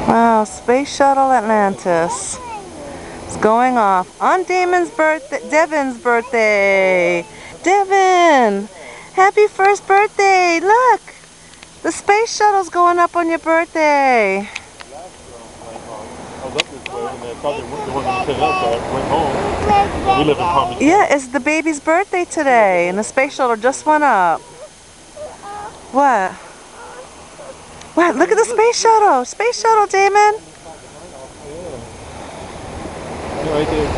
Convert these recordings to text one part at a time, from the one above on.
Wow, Space Shuttle Atlantis. It's going off on Devin's birthday. Devin, happy first birthday. Look, the space shuttle's going up on your birthday. Yeah, it's the baby's birthday today, and the space shuttle just went up. What? What? Look at the space shuttle. Space shuttle, Damon. Right there.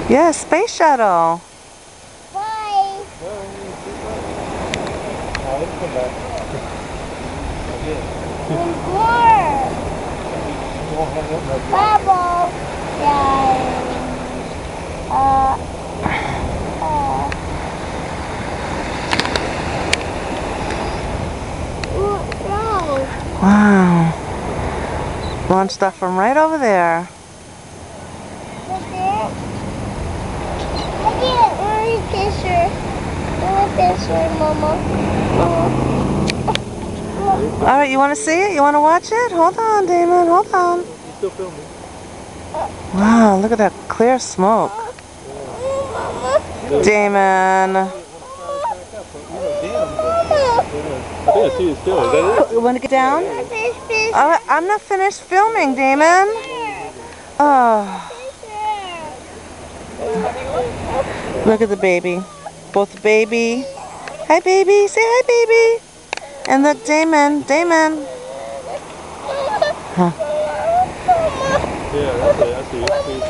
Yeah, space shuttle. Bye. Bubble. Wow. Launched stuff from right over there. Alright, you want to see it? You want to watch it? Hold on, Damon. Hold on. You still filming? Wow, look at that clear smoke. Damon. I think I see it still. Is that it? You want to get down? I'm not finished filming, Damon. Oh. Look at the baby. Both baby. Hi, baby. Say hi, baby. And look, Damon. Damon. Huh. Yeah, that's it. I see it.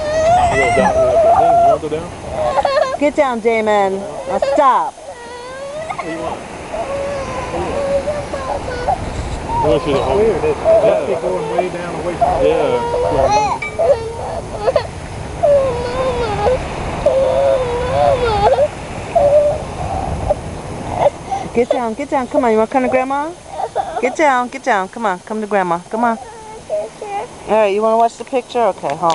You want to go down? Get down, Damon. Now stop. What do you want? I want you to hold it. Yeah. Going way down away from it. Yeah. Get down, get down. Come on, you want to come to Grandma? Get down, come on. Come to Grandma. Come on. Alright, you want to watch the picture? Okay, hold on.